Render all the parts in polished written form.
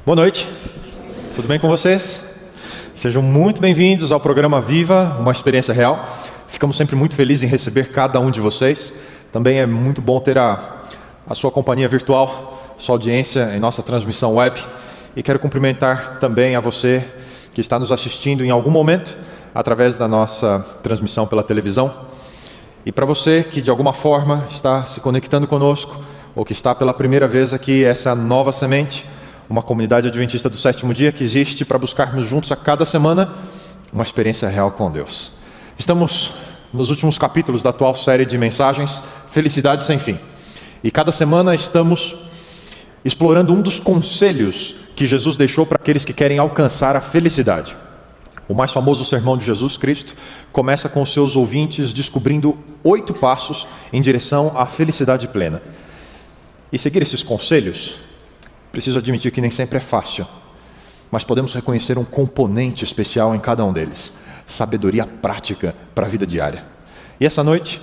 Boa noite, tudo bem com vocês? Sejam muito bem-vindos ao programa Viva, uma experiência real. Ficamos sempre muito felizes em receber cada um de vocês. Também é muito bom ter a sua companhia virtual, sua audiência em nossa transmissão web. E quero cumprimentar também a você que está nos assistindo em algum momento através da nossa transmissão pela televisão. E para você que de alguma forma está se conectando conosco ou que está pela primeira vez aqui, essa é a Nova Semente, uma comunidade adventista do sétimo dia que existe para buscarmos juntos a cada semana uma experiência real com Deus. Estamos nos últimos capítulos da atual série de mensagens Felicidade Sem Fim. E cada semana estamos explorando um dos conselhos que Jesus deixou para aqueles que querem alcançar a felicidade. O mais famoso sermão de Jesus Cristo começa com os seus ouvintes descobrindo 8 passos em direção à felicidade plena. E seguir esses conselhos, preciso admitir que nem sempre é fácil, mas podemos reconhecer um componente especial em cada um deles: sabedoria prática para a vida diária. E essa noite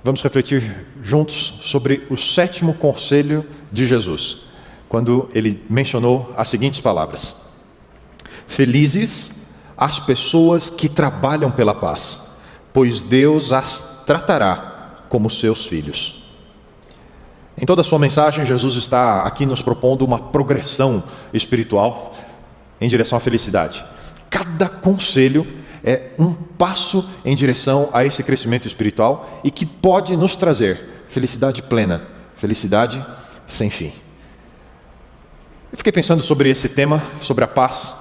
vamos refletir juntos sobre o 7º conselho de Jesus, quando ele mencionou as seguintes palavras: felizes as pessoas que trabalham pela paz, pois Deus as tratará como seus filhos. Em toda a sua mensagem, Jesus está aqui nos propondo uma progressão espiritual em direção à felicidade. Cada conselho é um passo em direção a esse crescimento espiritual e que pode nos trazer felicidade plena, felicidade sem fim. Eu fiquei pensando sobre esse tema, sobre a paz,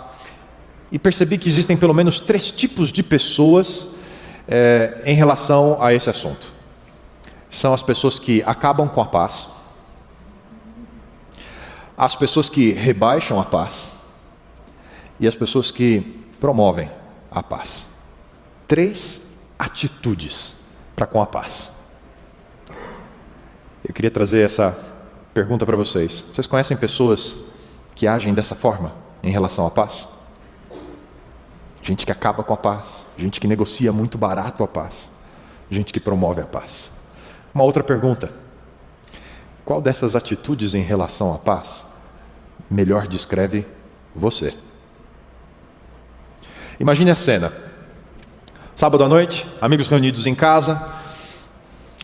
e percebi que existem pelo menos 3 tipos de pessoas em relação a esse assunto. São as pessoas que acabam com a paz, as pessoas que rebaixam a paz e as pessoas que promovem a paz. 3 atitudes para com a paz. Eu queria trazer essa pergunta para vocês. Vocês conhecem pessoas que agem dessa forma em relação à paz? Gente que acaba com a paz, gente que negocia muito barato a paz, gente que promove a paz. Uma outra pergunta: qual dessas atitudes em relação à paz melhor descreve você? Imagine a cena: sábado à noite, amigos reunidos em casa,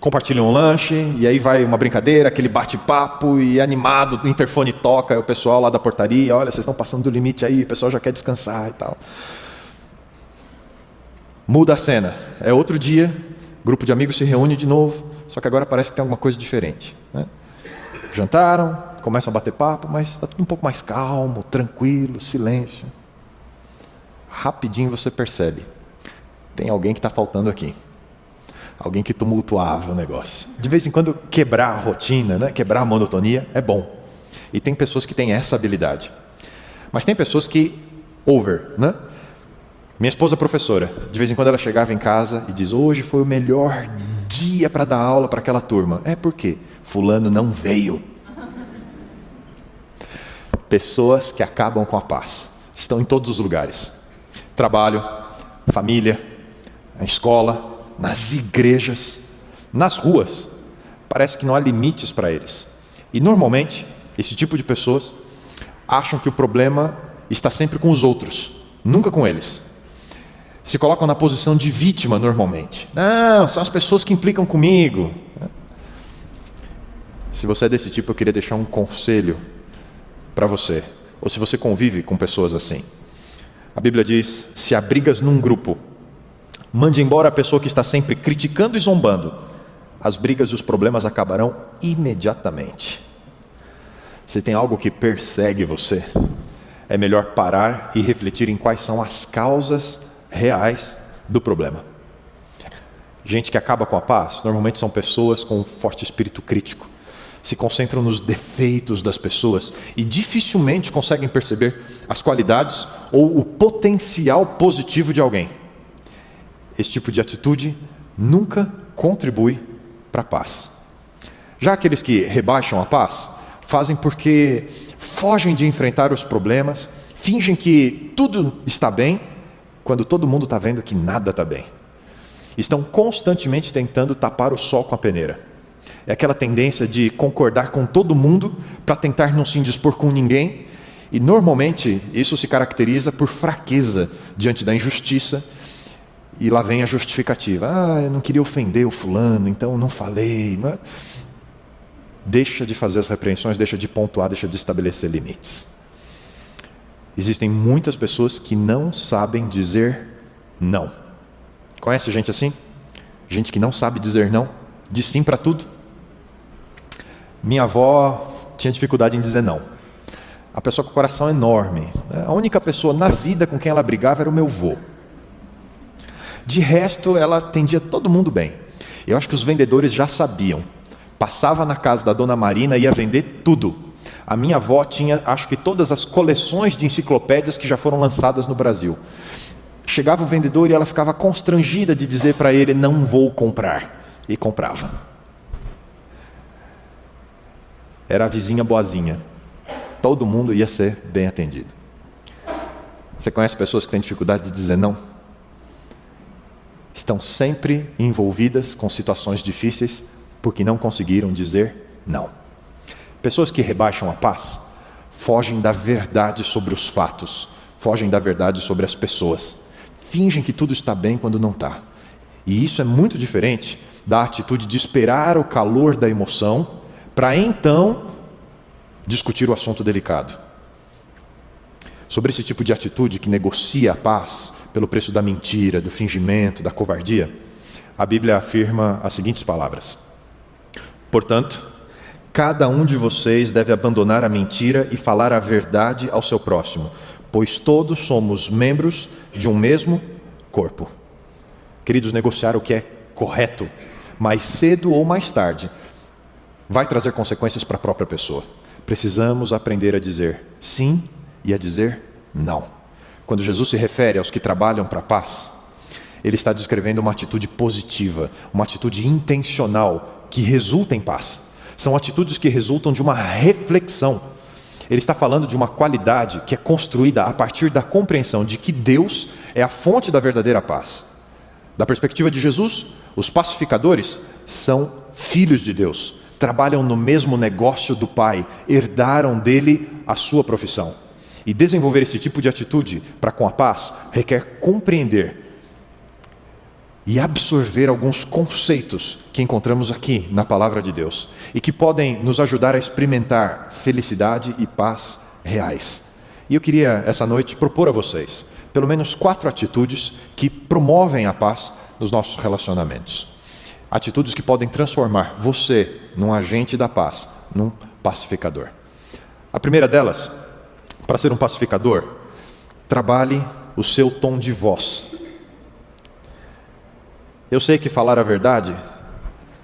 compartilham um lanche, e aí vai uma brincadeira, aquele bate-papo, e animado, o interfone toca, o pessoal lá da portaria: olha, vocês estão passando do limite aí, o pessoal já quer descansar e tal. Muda a cena, é outro dia, grupo de amigos se reúne de novo, só que agora parece que tem alguma coisa diferente, né? Jantaram, começam a bater papo, mas está tudo um pouco mais calmo, tranquilo, silêncio. Rapidinho você percebe: tem alguém que está faltando aqui. Alguém que tumultuava o negócio. De vez em quando quebrar a rotina, né? Quebrar a monotonia é bom. E tem pessoas que têm essa habilidade. Mas tem pessoas que né? Minha esposa é professora. De vez em quando ela chegava em casa e diz: hoje foi o melhor dia para dar aula para aquela turma. É porque fulano não veio. Pessoas que acabam com a paz estão em todos os lugares: trabalho, família, na escola, nas igrejas, nas ruas. Parece que não há limites para eles. E normalmente, esse tipo de pessoas acham que o problema está sempre com os outros, nunca com eles. Se colocam na posição de vítima normalmente. Não, são as pessoas que implicam comigo. Se você é desse tipo, eu queria deixar um conselho para você. Ou se você convive com pessoas assim. A Bíblia diz: se há brigas num grupo, mande embora a pessoa que está sempre criticando e zombando. As brigas e os problemas acabarão imediatamente. Se tem algo que persegue você, é melhor parar e refletir em quais são as causas reais do problema. Gente que acaba com a paz normalmente são pessoas com um forte espírito crítico. Se concentram nos defeitos das pessoas e dificilmente conseguem perceber as qualidades ou o potencial positivo de alguém. Esse tipo de atitude nunca contribui para a paz. Já aqueles que rebaixam a paz fazem porque fogem de enfrentar os problemas, fingem que tudo está bem, quando todo mundo está vendo que nada está bem. Estão constantemente tentando tapar o sol com a peneira. É aquela tendência de concordar com todo mundo para tentar não se indispor com ninguém E normalmente isso se caracteriza por fraqueza diante da injustiça. E lá vem a justificativa. Eu não queria ofender o fulano, então não falei. Não é? Deixa de fazer as repreensões, deixa de pontuar, deixa de estabelecer limites. Existem muitas pessoas que não sabem dizer não. Conhece gente assim? Gente que não sabe dizer não, diz sim para tudo. Minha avó tinha dificuldade em dizer não. A pessoa com o coração enorme. A única pessoa na vida com quem ela brigava era o meu avô. De resto, ela atendia todo mundo bem. Eu acho que os vendedores já sabiam. Passava na casa da dona Marina e ia vender tudo. A minha avó tinha, acho que todas as coleções de enciclopédias que já foram lançadas no Brasil. Chegava o vendedor e ela ficava constrangida de dizer para ele, não vou comprar. E comprava. Era a vizinha boazinha. Todo mundo ia ser bem atendido. Você conhece pessoas que têm dificuldade de dizer não? Estão sempre envolvidas com situações difíceis porque não conseguiram dizer não. Pessoas que rebaixam a paz fogem da verdade sobre os fatos, fogem da verdade sobre as pessoas, fingem que tudo está bem quando não está. E isso é muito diferente da atitude de esperar o calor da emoção para então discutir o assunto delicado. Sobre esse tipo de atitude que negocia a paz pelo preço da mentira, do fingimento, da covardia, a Bíblia afirma as seguintes palavras: portanto, cada um de vocês deve abandonar a mentira e falar a verdade ao seu próximo, pois todos somos membros de um mesmo corpo. Queridos, negociar o que é correto, mais cedo ou mais tarde, vai trazer consequências para a própria pessoa. Precisamos aprender a dizer sim e a dizer não. Quando Jesus se refere aos que trabalham para a paz, Ele está descrevendo uma atitude positiva, uma atitude intencional que resulta em paz. São atitudes que resultam de uma reflexão. Ele está falando de uma qualidade que é construída a partir da compreensão de que Deus é a fonte da verdadeira paz. Da perspectiva de Jesus, os pacificadores são filhos de Deus, trabalham no mesmo negócio do Pai, herdaram dele a sua profissão. E desenvolver esse tipo de atitude para com a paz requer compreender e absorver alguns conceitos que encontramos aqui na Palavra de Deus e que podem nos ajudar a experimentar felicidade e paz reais. E eu queria essa noite propor a vocês pelo menos 4 atitudes que promovem a paz nos nossos relacionamentos. Atitudes que podem transformar você num agente da paz, num pacificador. A primeira delas, para ser um pacificador, trabalhe o seu tom de voz. Eu sei que falar a verdade,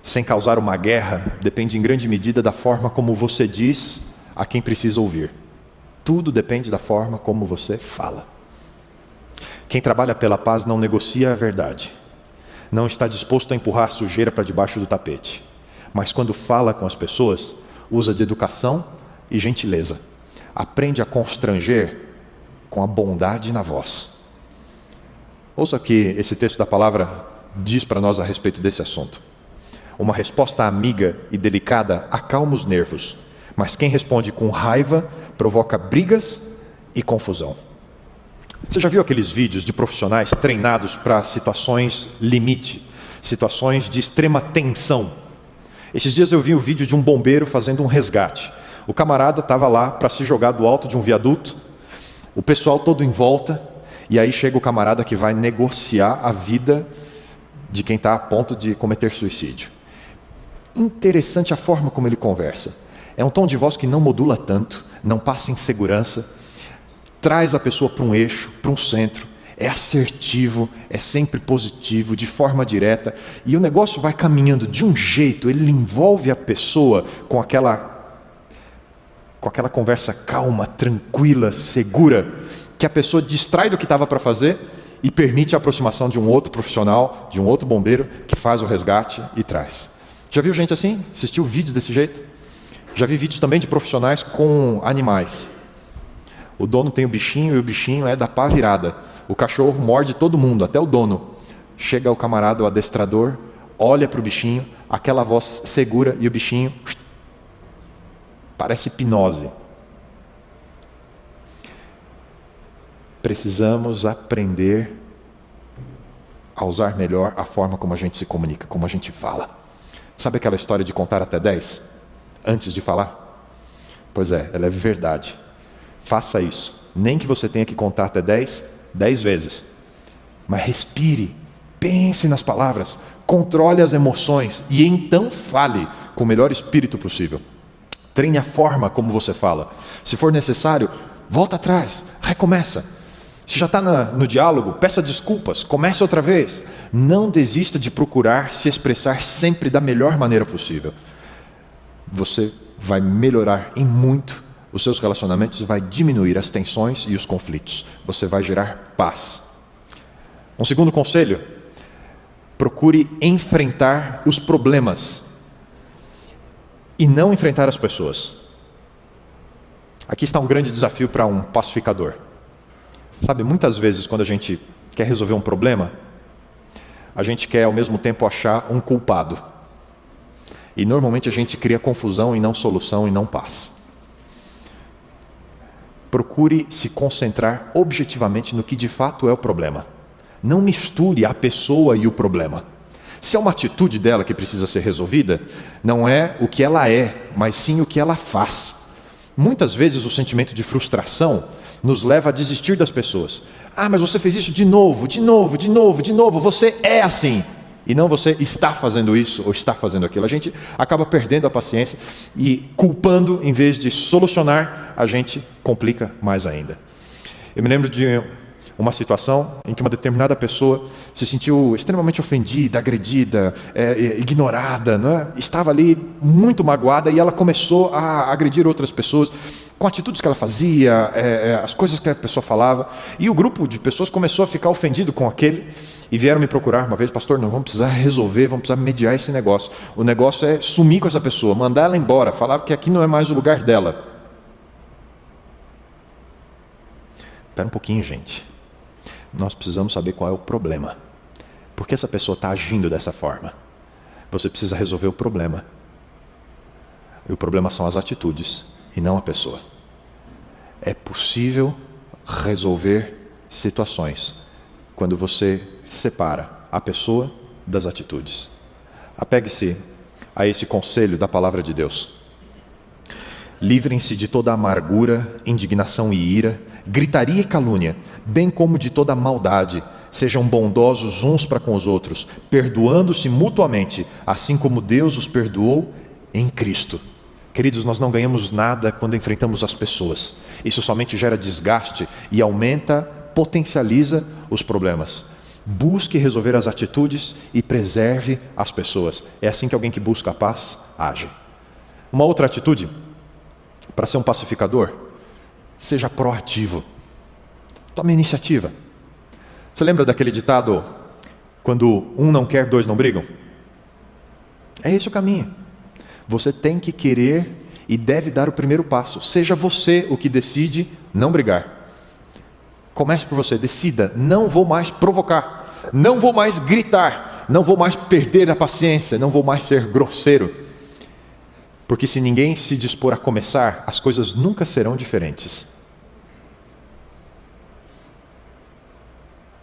sem causar uma guerra, depende em grande medida da forma como você diz a quem precisa ouvir. Tudo depende da forma como você fala. Quem trabalha pela paz não negocia a verdade, não está disposto a empurrar a sujeira para debaixo do tapete, mas quando fala com as pessoas, usa de educação e gentileza. Aprende a constranger com a bondade na voz. Ouça o que esse texto da palavra diz para nós a respeito desse assunto. Uma resposta amiga e delicada acalma os nervos, mas quem responde com raiva provoca brigas e confusão. Você já viu aqueles vídeos de profissionais treinados para situações limite, situações de extrema tensão? Esses dias eu vi o vídeo de um bombeiro fazendo um resgate. O camarada estava lá para se jogar do alto de um viaduto, o pessoal todo em volta, e aí chega o camarada que vai negociar a vida de quem está a ponto de cometer suicídio. Interessante a forma como ele conversa. É um tom de voz que não modula tanto, não passa insegurança, traz a pessoa para um eixo, para um centro, é assertivo, é sempre positivo, de forma direta, e o negócio vai caminhando de um jeito, ele envolve a pessoa com aquela conversa calma, tranquila, segura, que a pessoa distrai do que estava para fazer e permite a aproximação de um outro profissional, de um outro bombeiro, que faz o resgate e traz. Já viu gente assim? Assistiu vídeos desse jeito? Já vi vídeos também de profissionais com animais. O dono tem o bichinho e o bichinho é da pá virada. O cachorro morde todo mundo, até o dono. Chega o camarada, o adestrador, olha para o bichinho, aquela voz segura e o bichinho parece hipnose. Precisamos aprender a usar melhor a forma como a gente se comunica, como a gente fala. Sabe aquela história de contar até 10 antes de falar? Pois é, ela é verdade. Faça isso. Nem que você tenha que contar até 10 vezes. Mas respire, pense nas palavras, controle as emoções e então fale com o melhor espírito possível. Treine a forma como você fala. Se for necessário, volta atrás, recomeça. Se já está no diálogo, peça desculpas, comece outra vez. Não desista de procurar se expressar sempre da melhor maneira possível. Você vai melhorar em muito os seus relacionamentos, vai diminuir as tensões e os conflitos. Você vai gerar paz. Um segundo conselho: procure enfrentar os problemas e não enfrentar as pessoas. Aqui está um grande desafio para um pacificador. Sabe, muitas vezes quando a gente quer resolver um problema, a gente quer ao mesmo tempo achar um culpado. E normalmente a gente cria confusão e não solução e não paz. Procure se concentrar objetivamente no que de fato é o problema. Não misture a pessoa e o problema. Se é uma atitude dela que precisa ser resolvida, não é o que ela é, mas sim o que ela faz. Muitas vezes o sentimento de frustração nos leva a desistir das pessoas. Ah, mas você fez isso de novo, você é assim. E não você está fazendo isso ou está fazendo aquilo. A gente acaba perdendo a paciência e culpando, em vez de solucionar, a gente complica mais ainda. Eu me lembro de uma situação em que uma determinada pessoa se sentiu extremamente ofendida, agredida, ignorada, né? Estava ali muito magoada e ela começou a agredir outras pessoas com atitudes que ela fazia, as coisas que a pessoa falava. E o grupo de pessoas começou a ficar ofendido com aquele e vieram me procurar uma vez: pastor, não, vamos precisar resolver, vamos precisar mediar esse negócio. O negócio é sumir com essa pessoa, mandar ela embora, falar que aqui não é mais o lugar dela. Espera um pouquinho, gente. Nós precisamos saber qual é o problema. Por que essa pessoa está agindo dessa forma? Você precisa resolver o problema. E o problema são as atitudes e não a pessoa. É possível resolver situações quando você separa a pessoa das atitudes. Apegue-se a esse conselho da palavra de Deus. Livrem-se de toda amargura, indignação e ira, gritaria e calúnia, bem como de toda maldade. Sejam bondosos uns para com os outros, perdoando-se mutuamente, assim como Deus os perdoou em Cristo. Queridos, nós não ganhamos nada quando enfrentamos as pessoas. Isso somente gera desgaste e aumenta, potencializa os problemas. Busque resolver as atitudes e preserve as pessoas. É assim que alguém que busca a paz age. Uma outra atitude, para ser um pacificador: seja proativo. Tome iniciativa. Você lembra daquele ditado: quando um não quer, dois não brigam? É esse o caminho. Você tem que querer e deve dar o primeiro passo. Seja você o que decide não brigar. Comece por você, decida: não vou mais provocar, não vou mais gritar, não vou mais perder a paciência, não vou mais ser grosseiro. Porque se ninguém se dispor a começar, as coisas nunca serão diferentes.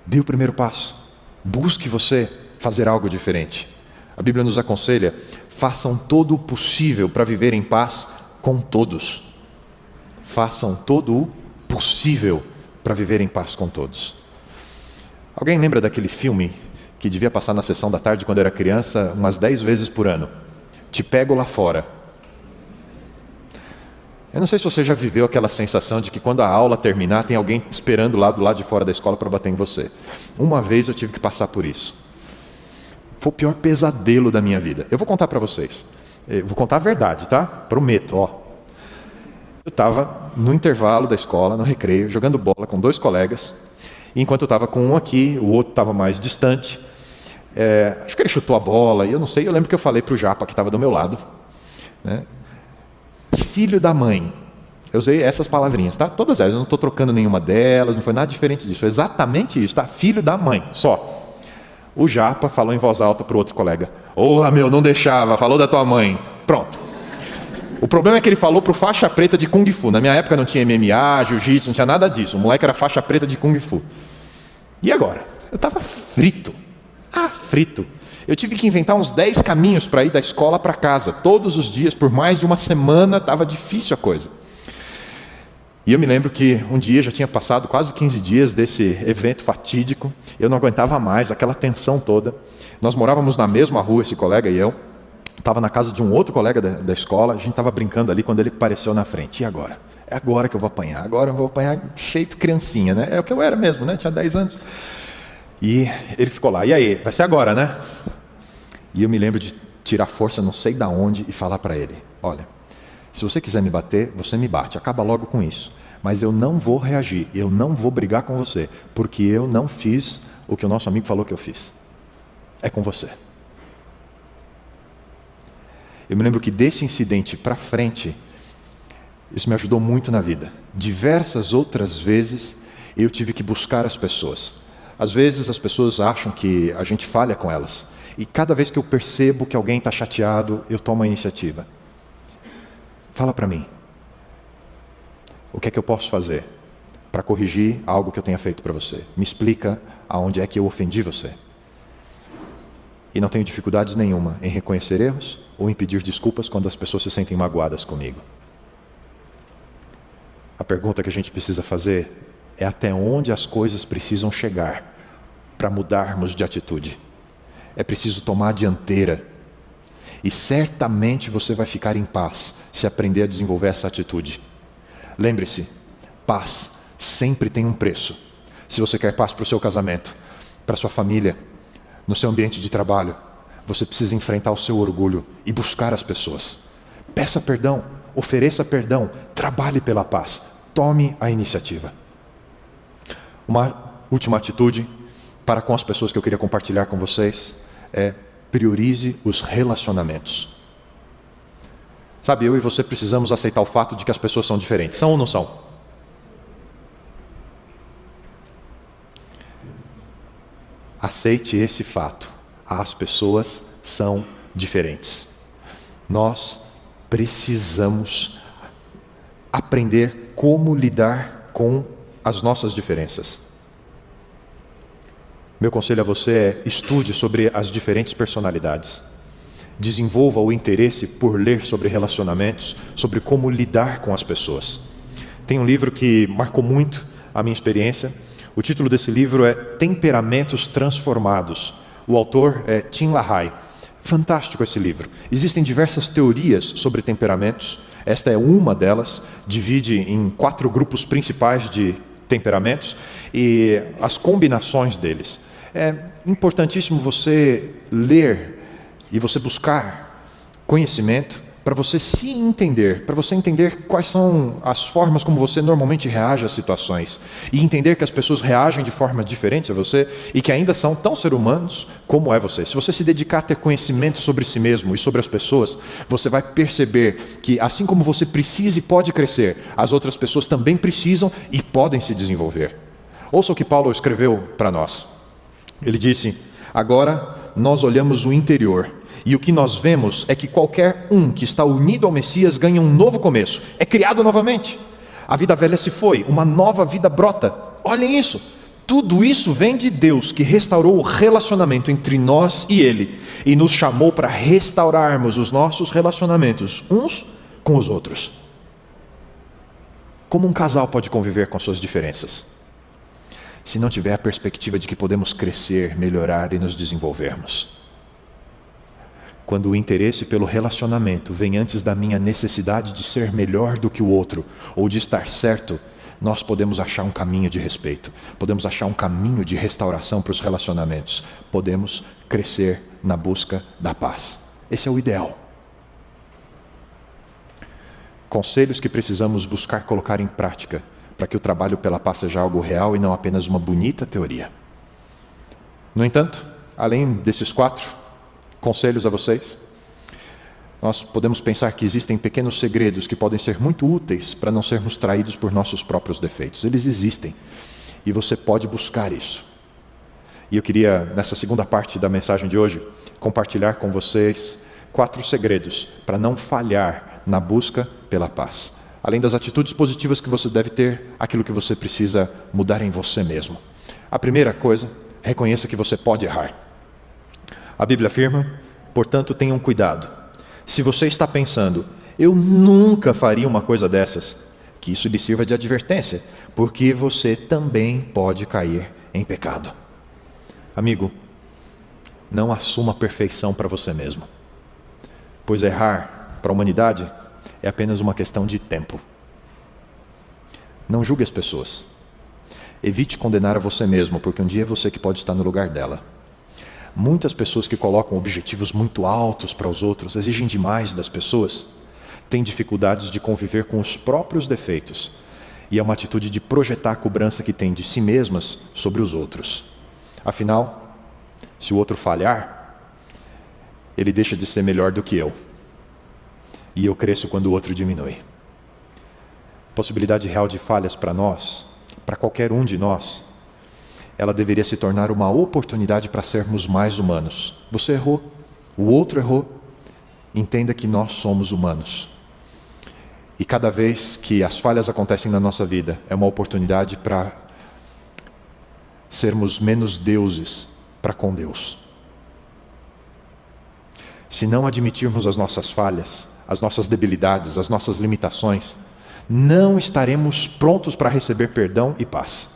Dê o primeiro passo. Busque você fazer algo diferente. A Bíblia nos aconselha: façam todo o possível para viver em paz com todos. Façam todo o possível para viver em paz com todos. Alguém lembra daquele filme que devia passar na sessão da tarde quando era criança, umas 10 vezes por ano? Te Pego Lá Fora. Eu não sei se você já viveu aquela sensação de que quando a aula terminar, tem alguém esperando lá do lado de fora da escola para bater em você. Uma vez eu tive que passar por isso. Foi o pior pesadelo da minha vida. Eu vou contar para vocês. Eu vou contar a verdade, tá? Prometo, ó. Eu estava no intervalo da escola, no recreio, jogando bola com 2 colegas. E enquanto eu estava com um aqui, o outro estava mais distante. Acho que ele chutou a bola, e eu não sei. Eu lembro que eu falei para o Japa, que estava do meu lado, né? Filho da mãe. Eu usei essas palavrinhas, tá? Todas elas, eu não estou trocando nenhuma delas, não foi nada diferente disso. Foi exatamente isso, tá? Filho da mãe, só. O Japa falou em voz alta para o outro colega: "Ô, meu, não deixava, falou da tua mãe." Pronto. O problema é que ele falou pro faixa preta de Kung Fu. Na minha época não tinha MMA, Jiu-Jitsu, não tinha nada disso. O moleque era faixa preta de Kung Fu. E agora? Eu estava frito. Frito. Eu tive que inventar uns 10 caminhos para ir da escola para casa. Todos os dias, por mais de uma semana, estava difícil a coisa. E eu me lembro que um dia, já tinha passado quase 15 dias desse evento fatídico. Eu não aguentava mais, aquela tensão toda. Nós morávamos na mesma rua, esse colega e eu. Estava na casa de um outro colega da escola, a gente estava brincando ali quando ele apareceu na frente. E agora? É agora que eu vou apanhar. Agora eu vou apanhar feito criancinha, né? É o que eu era mesmo, né? Tinha 10 anos. E ele ficou lá. E aí? Vai ser agora, né? E eu me lembro de tirar força não sei da onde e falar para ele: olha, se você quiser me bater, você me bate. Acaba logo com isso. Mas eu não vou reagir. Eu não vou brigar com você. Porque eu não fiz o que o nosso amigo falou que eu fiz. É com você. Eu me lembro que desse incidente para frente, isso me ajudou muito na vida. Diversas outras vezes, eu tive que buscar as pessoas. Às vezes as pessoas acham que a gente falha com elas. E cada vez que eu percebo que alguém está chateado, eu tomo a iniciativa. Fala para mim. O que é que eu posso fazer para corrigir algo que eu tenha feito para você? Me explica aonde é que eu ofendi você. E não tenho dificuldades nenhuma em reconhecer erros ou em pedir desculpas quando as pessoas se sentem magoadas comigo. A pergunta que a gente precisa fazer é até onde as coisas precisam chegar para mudarmos de atitude. É preciso tomar a dianteira. E certamente você vai ficar em paz se aprender a desenvolver essa atitude. Lembre-se, paz sempre tem um preço. Se você quer paz para o seu casamento, para a sua família, no seu ambiente de trabalho, você precisa enfrentar o seu orgulho e buscar as pessoas. Peça perdão, ofereça perdão, trabalhe pela paz, tome a iniciativa. Uma última atitude para com as pessoas que eu queria compartilhar com vocês é: priorize os relacionamentos. Sabe, eu e você precisamos aceitar o fato de que as pessoas são diferentes. São ou não são? Aceite esse fato. As pessoas são diferentes. Nós precisamos aprender como lidar com as nossas diferenças. Meu conselho a você é: estude sobre as diferentes personalidades. Desenvolva o interesse por ler sobre relacionamentos, sobre como lidar com as pessoas. Tem um livro que marcou muito a minha experiência. O título desse livro é Temperamentos Transformados. O autor é Tim LaHaye. Fantástico esse livro. Existem diversas teorias sobre temperamentos. Esta é uma delas. Divide em 4 grupos principais de temperamentos e as combinações deles. É importantíssimo você ler e você buscar conhecimento para você se entender, para você entender quais são as formas como você normalmente reage às situações e entender que as pessoas reagem de forma diferente a você e que ainda são tão seres humanos como é você. Se você se dedicar a ter conhecimento sobre si mesmo e sobre as pessoas, você vai perceber que assim como você precisa e pode crescer, as outras pessoas também precisam e podem se desenvolver. Ouça o que Paulo escreveu para nós. Ele disse: agora nós olhamos o interior e o que nós vemos é que qualquer um que está unido ao Messias ganha um novo começo, é criado novamente. A vida velha se foi, uma nova vida brota. Olhem isso, tudo isso vem de Deus, que restaurou o relacionamento entre nós e Ele e nos chamou para restaurarmos os nossos relacionamentos uns com os outros. Como um casal pode conviver com suas diferenças? Se não tiver a perspectiva de que podemos crescer, melhorar e nos desenvolvermos. Quando o interesse pelo relacionamento vem antes da minha necessidade de ser melhor do que o outro, ou de estar certo, nós podemos achar um caminho de respeito, podemos achar um caminho de restauração para os relacionamentos, podemos crescer na busca da paz. Esse é o ideal. Conselhos que precisamos buscar colocar em prática, para que o trabalho pela paz seja algo real e não apenas uma bonita teoria. No entanto, além desses 4 conselhos a vocês, nós podemos pensar que existem pequenos segredos que podem ser muito úteis para não sermos traídos por nossos próprios defeitos. Eles existem e você pode buscar isso. E eu queria, nessa segunda parte da mensagem de hoje, compartilhar com vocês 4 segredos para não falhar na busca pela paz. Além das atitudes positivas que você deve ter, aquilo que você precisa mudar em você mesmo. A primeira coisa, reconheça que você pode errar. A Bíblia afirma, portanto, tenham cuidado. Se você está pensando, eu nunca faria uma coisa dessas, que isso lhe sirva de advertência, porque você também pode cair em pecado. Amigo, não assuma a perfeição para você mesmo, pois errar para a humanidade é apenas uma questão de tempo. Não julgue as pessoas. Evite condenar a você mesmo, porque um dia é você que pode estar no lugar dela. Muitas pessoas que colocam objetivos muito altos para os outros, exigem demais das pessoas, têm dificuldades de conviver com os próprios defeitos. E é uma atitude de projetar a cobrança que tem de si mesmas sobre os outros. Afinal, se o outro falhar, ele deixa de ser melhor do que eu. E eu cresço quando o outro diminui. Possibilidade real de falhas para nós, para qualquer um de nós, ela deveria se tornar uma oportunidade para sermos mais humanos. Você errou, o outro errou. Entenda que nós somos humanos. E cada vez que as falhas acontecem na nossa vida, é uma oportunidade para sermos menos deuses para com Deus. Se não admitirmos as nossas falhas, as nossas debilidades, as nossas limitações, não estaremos prontos para receber perdão e paz.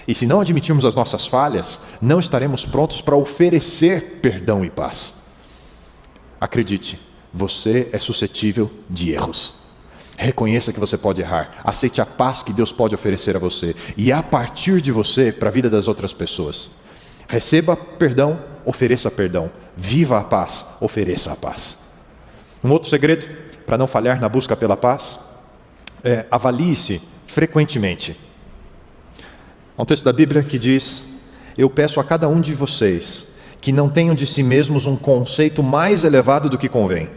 E se não admitirmos as nossas falhas, não estaremos prontos para oferecer perdão e paz. Acredite, você é suscetível de erros. Reconheça que você pode errar. Aceite a paz que Deus pode oferecer a você. E a partir de você, para a vida das outras pessoas. Receba perdão, ofereça perdão. Viva a paz, ofereça a paz. Um outro segredo para não falhar na busca pela paz é avalie-se frequentemente. Há um texto da Bíblia que diz: eu peço a cada um de vocês que não tenham de si mesmos um conceito mais elevado do que convém.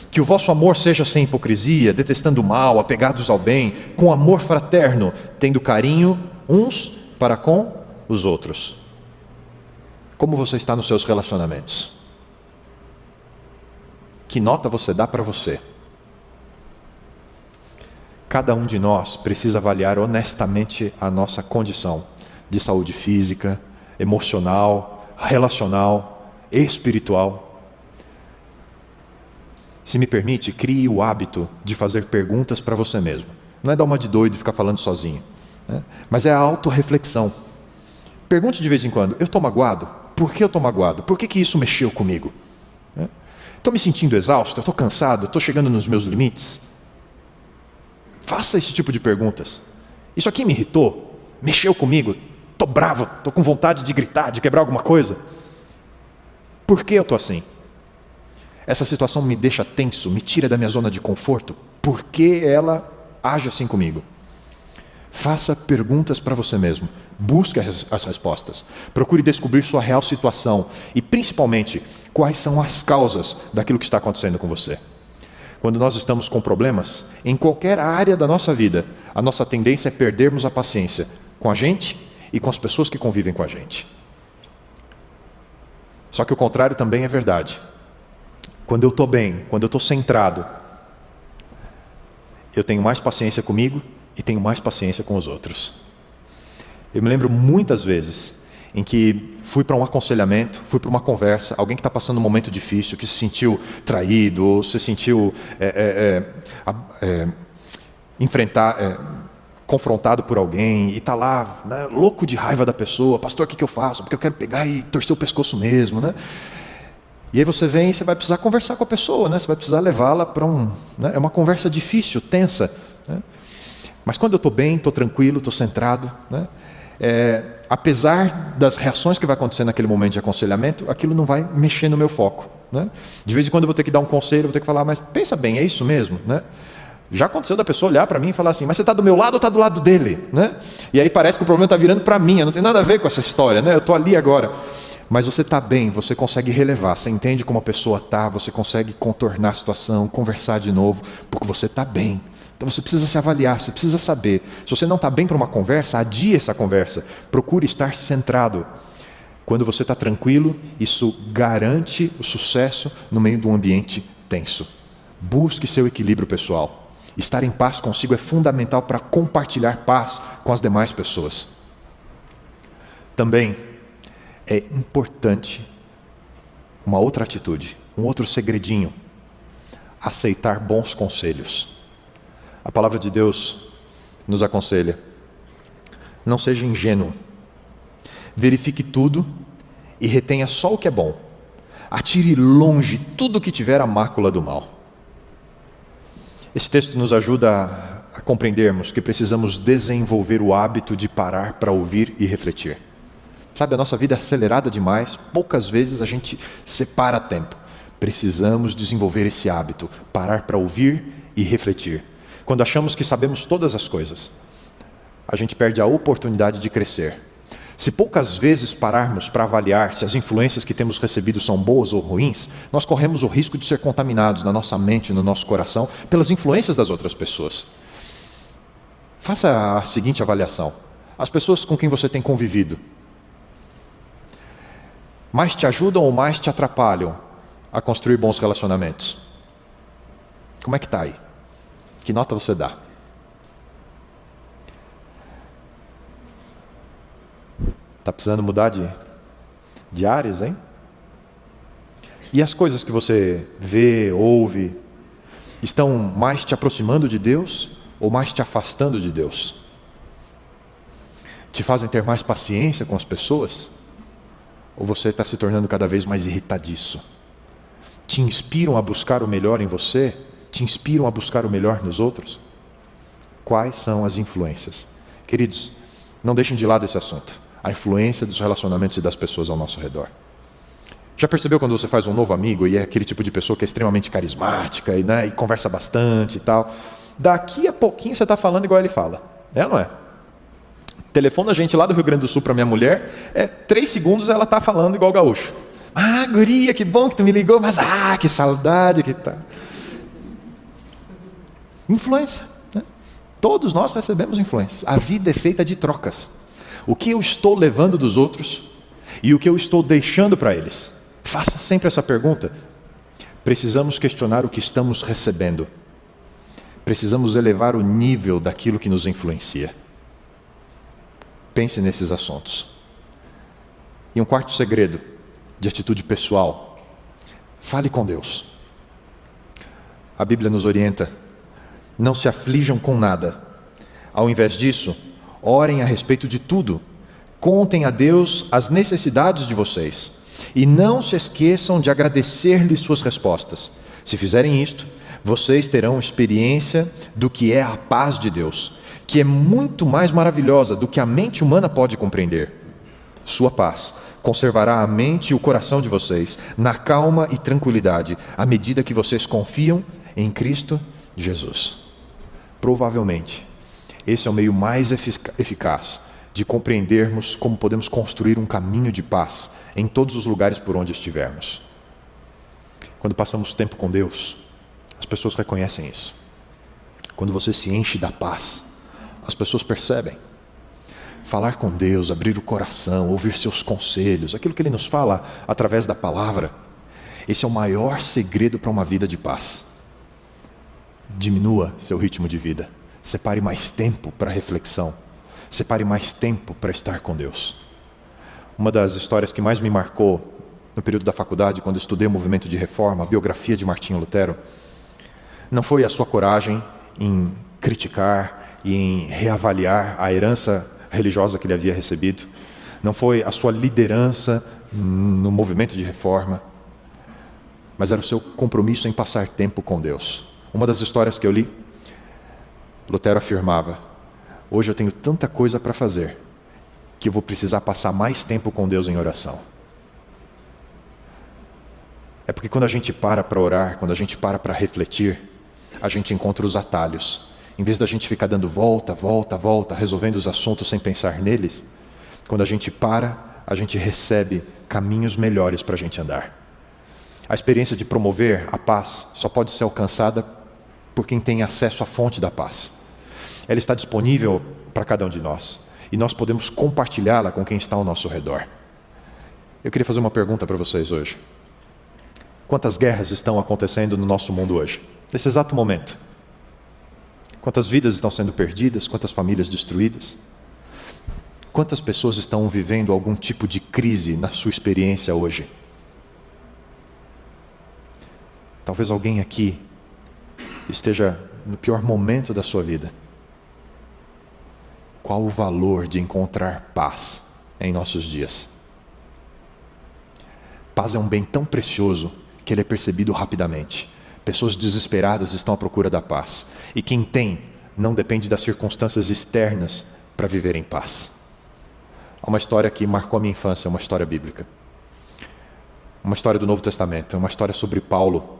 Que o vosso amor seja sem hipocrisia, detestando o mal, apegados ao bem, com amor fraterno, tendo carinho uns para com os outros. Como você está nos seus relacionamentos? Que nota você dá para você? Cada um de nós precisa avaliar honestamente a nossa condição de saúde física, emocional, relacional, espiritual. Se me permite, crie o hábito de fazer perguntas para você mesmo. Não é dar uma de doido e ficar falando sozinho, né? Mas é a autorreflexão. Pergunte de vez em quando: eu estou magoado? Por que eu estou magoado? Por que isso mexeu comigo? Estou me sentindo exausto? Estou cansado? Estou chegando nos meus limites? Faça esse tipo de perguntas. Isso aqui me irritou? Mexeu comigo? Estou bravo? Estou com vontade de gritar, de quebrar alguma coisa? Por que eu estou assim? Essa situação me deixa tenso, me tira da minha zona de conforto? Por que ela age assim comigo? Faça perguntas para você mesmo. Busque as respostas. Procure descobrir sua real situação e, principalmente, quais são as causas daquilo que está acontecendo com você. Quando nós estamos com problemas, em qualquer área da nossa vida, a nossa tendência é perdermos a paciência com a gente e com as pessoas que convivem com a gente. Só que o contrário também é verdade. Quando eu estou bem, quando eu estou centrado, eu tenho mais paciência comigo e tenho mais paciência com os outros. Eu me lembro muitas vezes em que fui para um aconselhamento, fui para uma conversa, alguém que está passando um momento difícil, que se sentiu traído, ou se sentiu confrontado por alguém, e está lá, né, louco de raiva da pessoa. Pastor, o que eu faço? Porque eu quero pegar e torcer o pescoço mesmo, né? E aí você vem e você vai precisar conversar com a pessoa, né? Você vai precisar levá-la para é uma conversa difícil, tensa, né? Mas quando eu estou bem, estou tranquilo, estou centrado, né? Apesar das reações que vai acontecer naquele momento de aconselhamento, aquilo não vai mexer no meu foco, né? De vez em quando eu vou ter que dar um conselho, vou ter que falar: mas pensa bem, é isso mesmo, né? Já aconteceu da pessoa olhar para mim e falar assim: mas você está do meu lado ou está do lado dele, né? E aí parece que o problema está virando para mim, eu não tenho nada a ver com essa história, né? Eu estou ali agora. Mas você está bem, você consegue relevar, você entende como a pessoa está, você consegue contornar a situação, conversar de novo, porque você está bem. Então você precisa se avaliar, você precisa saber. Se você não está bem para uma conversa, adie essa conversa. Procure estar centrado. Quando você está tranquilo, isso garante o sucesso no meio de um ambiente tenso. Busque seu equilíbrio pessoal. Estar em paz consigo é fundamental para compartilhar paz com as demais pessoas. Também é importante uma outra atitude, um outro segredinho: aceitar bons conselhos. A palavra de Deus nos aconselha: não seja ingênuo, verifique tudo e retenha só o que é bom. Atire longe tudo que tiver a mácula do mal. Esse texto nos ajuda a compreendermos que precisamos desenvolver o hábito de parar para ouvir e refletir. Sabe, a nossa vida é acelerada demais, poucas vezes a gente separa tempo. Precisamos desenvolver esse hábito, parar para ouvir e refletir. Quando achamos que sabemos todas as coisas, a gente perde a oportunidade de crescer. Se poucas vezes pararmos para avaliar se as influências que temos recebido são boas ou ruins, nós corremos o risco de ser contaminados na nossa mente e no nosso coração pelas influências das outras pessoas. Faça a seguinte avaliação: as pessoas com quem você tem convivido, mais te ajudam ou mais te atrapalham a construir bons relacionamentos? Como é que está aí? Que nota você dá? Está precisando mudar de áreas, hein? E as coisas que você vê, ouve, estão mais te aproximando de Deus ou mais te afastando de Deus? Te fazem ter mais paciência com as pessoas? Ou você está se tornando cada vez mais irritadiço? Te inspiram a buscar o melhor em você? Te inspiram a buscar o melhor nos outros? Quais são as influências? Queridos, não deixem de lado esse assunto. A influência dos relacionamentos e das pessoas ao nosso redor. Já percebeu quando você faz um novo amigo e é aquele tipo de pessoa que é extremamente carismática e conversa bastante e tal? Daqui a pouquinho você está falando igual ele fala. É ou não é? Telefona a gente lá do Rio Grande do Sul para minha mulher, 3 segundos ela está falando igual gaúcho. Ah, guria, que bom que tu me ligou, mas que saudade que tá. Influência, né? Todos nós recebemos influências. A vida é feita de trocas. O que eu estou levando dos outros e o que eu estou deixando para eles? Faça sempre essa pergunta. Precisamos questionar o que estamos recebendo. Precisamos elevar o nível daquilo que nos influencia. Pense nesses assuntos. E um quarto segredo de atitude pessoal: fale com Deus. A Bíblia nos orienta: não se aflijam com nada. Ao invés disso, orem a respeito de tudo. Contem a Deus as necessidades de vocês. E não se esqueçam de agradecer-lhe suas respostas. Se fizerem isto, vocês terão experiência do que é a paz de Deus, que é muito mais maravilhosa do que a mente humana pode compreender. Sua paz conservará a mente e o coração de vocês na calma e tranquilidade, à medida que vocês confiam em Cristo Jesus. Provavelmente, esse é o meio mais eficaz de compreendermos como podemos construir um caminho de paz em todos os lugares por onde estivermos. Quando passamos tempo com Deus, as pessoas reconhecem isso. Quando você se enche da paz, as pessoas percebem. Falar com Deus, abrir o coração, ouvir seus conselhos, aquilo que Ele nos fala através da palavra, esse é o maior segredo para uma vida de paz. Diminua seu ritmo de vida. Separe mais tempo para reflexão. Separe mais tempo para estar com Deus. Uma das histórias que mais me marcou no período da faculdade, quando estudei o movimento de reforma, a biografia de Martinho Lutero, não foi a sua coragem em criticar e em reavaliar a herança religiosa que ele havia recebido, não foi a sua liderança no movimento de reforma, mas era o seu compromisso em passar tempo com Deus. Uma das histórias que eu li, Lutero afirmava: hoje eu tenho tanta coisa para fazer que eu vou precisar passar mais tempo com Deus em oração. É porque quando a gente para orar, quando a gente para refletir, a gente encontra os atalhos. Em vez da gente ficar dando volta, resolvendo os assuntos sem pensar neles, quando a gente para, a gente recebe caminhos melhores para a gente andar. A experiência de promover a paz só pode ser alcançada por quem tem acesso à fonte da paz. Ela está disponível para cada um de nós e nós podemos compartilhá-la com quem está ao nosso redor. Eu queria fazer uma pergunta para vocês hoje. Quantas guerras estão acontecendo no nosso mundo hoje? nesse exato momento. Quantas vidas estão sendo perdidas, quantas famílias destruídas. Quantas pessoas estão vivendo algum tipo de crise na sua experiência hoje? Talvez alguém aqui esteja no pior momento da sua vida. Qual o valor de encontrar paz em nossos dias? Paz é um bem tão precioso que ele é percebido rapidamente. Pessoas desesperadas estão à procura da paz. E quem tem não depende das circunstâncias externas para viver em paz. Há uma história que marcou a minha infância, uma história bíblica. Uma história do Novo Testamento, uma história sobre Paulo.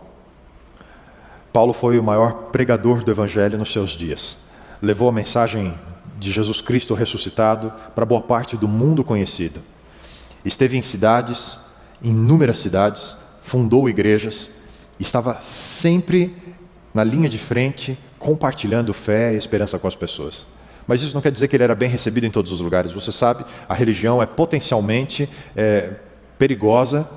Paulo foi o maior pregador do Evangelho nos seus dias. Levou a mensagem de Jesus Cristo ressuscitado para boa parte do mundo conhecido. Esteve em cidades, inúmeras cidades, fundou igrejas, estava sempre na linha de frente, compartilhando fé e esperança com as pessoas. Mas isso não quer dizer que ele era bem recebido em todos os lugares. Você sabe, a religião é potencialmente perigosa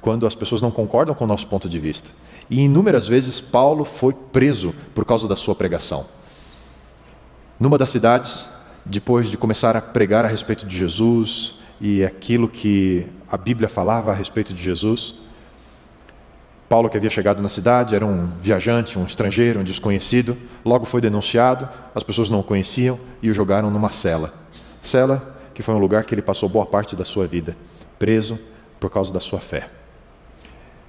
quando as pessoas não concordam com o nosso ponto de vista. E inúmeras vezes Paulo foi preso por causa da sua pregação. Numa das cidades, depois de começar a pregar a respeito de Jesus e aquilo que a Bíblia falava a respeito de Jesus, Paulo, que havia chegado na cidade, era um viajante, um estrangeiro, um desconhecido, logo foi denunciado, as pessoas não o conheciam e o jogaram numa cela. Cela que foi um lugar que ele passou boa parte da sua vida, preso por causa da sua fé.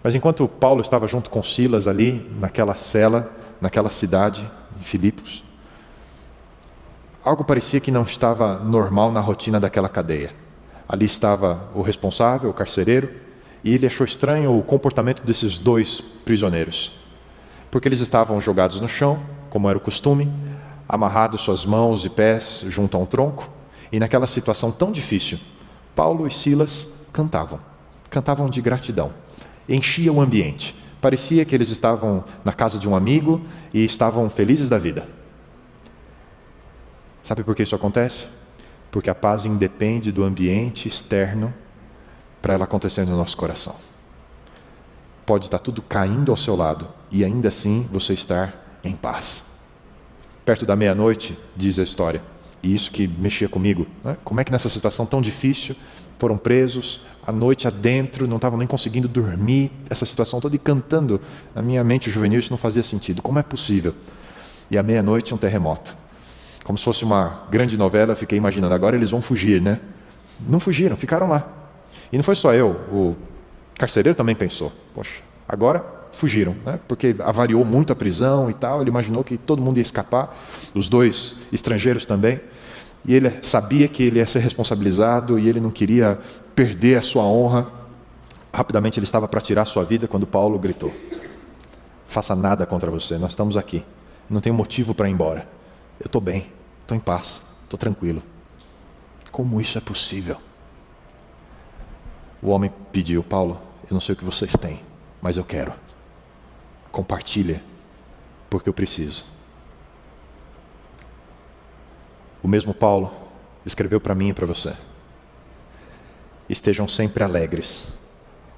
Mas enquanto Paulo estava junto com Silas ali, naquela cela, naquela cidade, em Filipos, algo parecia que não estava normal na rotina daquela cadeia. Ali estava o responsável, o carcereiro, e ele achou estranho o comportamento desses dois prisioneiros, porque eles estavam jogados no chão, como era o costume, amarrados suas mãos e pés junto a um tronco, e naquela situação tão difícil, Paulo e Silas cantavam de gratidão, enchia o ambiente, parecia que eles estavam na casa de um amigo e estavam felizes da vida. Sabe por que isso acontece? Porque a paz independe do ambiente externo para ela acontecer no nosso coração. Pode estar tudo caindo ao seu lado e ainda assim você estar em paz. Perto da meia-noite, diz a história, e isso que mexia comigo, né? Como é que nessa situação tão difícil foram presos, a noite adentro, não estavam nem conseguindo dormir, essa situação toda, e cantando. Na minha mente juvenil isso não fazia sentido. Como é possível? E à meia-noite um terremoto. Como se fosse uma grande novela, eu fiquei imaginando, agora eles vão fugir, né? Não fugiram, ficaram lá. E não foi só eu, o carcereiro também pensou, poxa, agora fugiram, né? Porque avariou muito a prisão e tal, ele imaginou que todo mundo ia escapar, os dois estrangeiros também, e ele sabia que ele ia ser responsabilizado e ele não queria perder a sua honra. Rapidamente ele estava para tirar a sua vida quando Paulo gritou, faça nada contra você, nós estamos aqui, não tenho motivo para ir embora, eu estou bem, estou em paz, estou tranquilo. Como isso é possível? O homem pediu, Paulo, eu não sei o que vocês têm, mas eu quero. Compartilha, porque eu preciso. O mesmo Paulo escreveu para mim e para você. Estejam sempre alegres,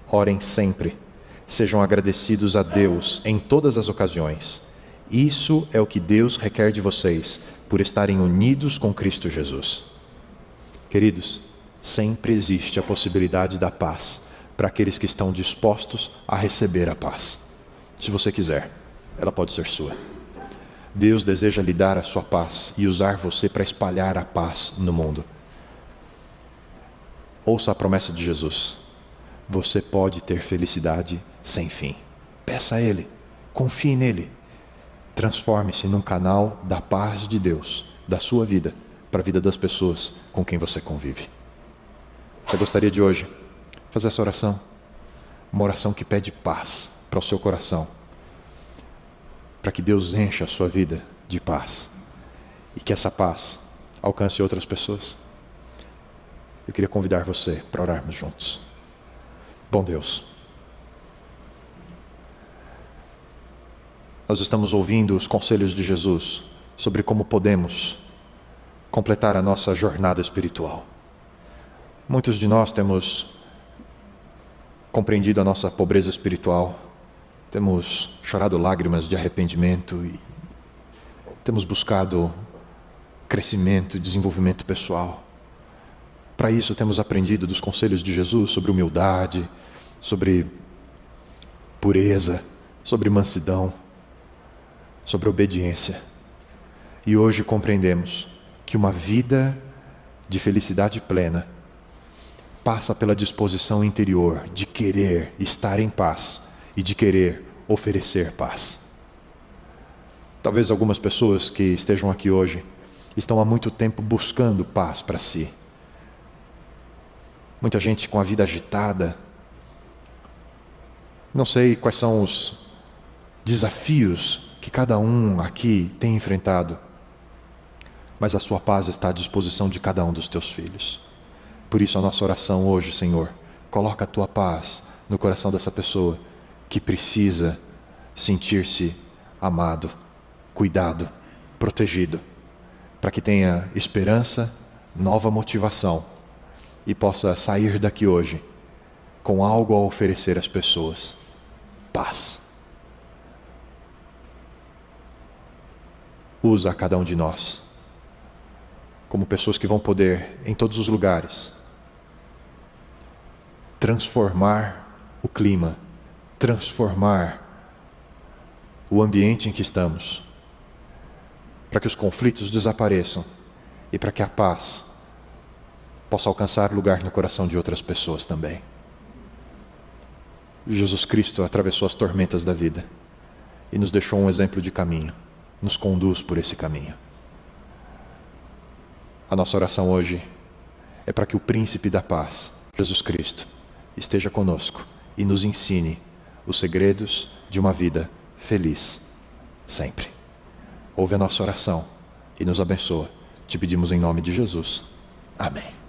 orem sempre, sejam agradecidos a Deus em todas as ocasiões. Isso é o que Deus requer de vocês, por estarem unidos com Cristo Jesus. Queridos, sempre existe a possibilidade da paz para aqueles que estão dispostos a receber a paz. Se você quiser, ela pode ser sua. Deus deseja lhe dar a sua paz e usar você para espalhar a paz no mundo. Ouça a promessa de Jesus. Você pode ter felicidade sem fim. Peça a Ele, confie nele. Transforme-se num canal da paz de Deus, da sua vida, para a vida das pessoas com quem você convive. Eu gostaria de hoje fazer essa oração, uma oração que pede paz para o seu coração, para que Deus encha a sua vida de paz e que essa paz alcance outras pessoas. Eu queria convidar você para orarmos juntos. Bom Deus, nós estamos ouvindo os conselhos de Jesus sobre como podemos completar a nossa jornada espiritual. Muitos de nós temos compreendido a nossa pobreza espiritual, temos chorado lágrimas de arrependimento e temos buscado crescimento e desenvolvimento pessoal. Para isso temos aprendido dos conselhos de Jesus sobre humildade, sobre pureza, sobre mansidão, sobre obediência. E hoje compreendemos que uma vida de felicidade plena passa pela disposição interior de querer estar em paz e de querer oferecer paz. Talvez algumas pessoas que estejam aqui hoje estão há muito tempo buscando paz para si. Muita gente com a vida agitada. Não sei quais são os desafios que cada um aqui tem enfrentado, mas a sua paz está à disposição de cada um dos teus filhos. Por isso a nossa oração hoje, Senhor, coloca a tua paz no coração dessa pessoa que precisa sentir-se amado, cuidado, protegido, para que tenha esperança, nova motivação e possa sair daqui hoje com algo a oferecer às pessoas: paz. Usa a cada um de nós como pessoas que vão poder, em todos os lugares, transformar o clima, transformar o ambiente em que estamos, para que os conflitos desapareçam e para que a paz possa alcançar lugar no coração de outras pessoas também. Jesus Cristo atravessou as tormentas da vida e nos deixou um exemplo de caminho, nos conduz por esse caminho. A nossa oração hoje é para que o Príncipe da Paz, Jesus Cristo, esteja conosco e nos ensine os segredos de uma vida feliz sempre. Ouve a nossa oração e nos abençoa. Te pedimos em nome de Jesus. Amém.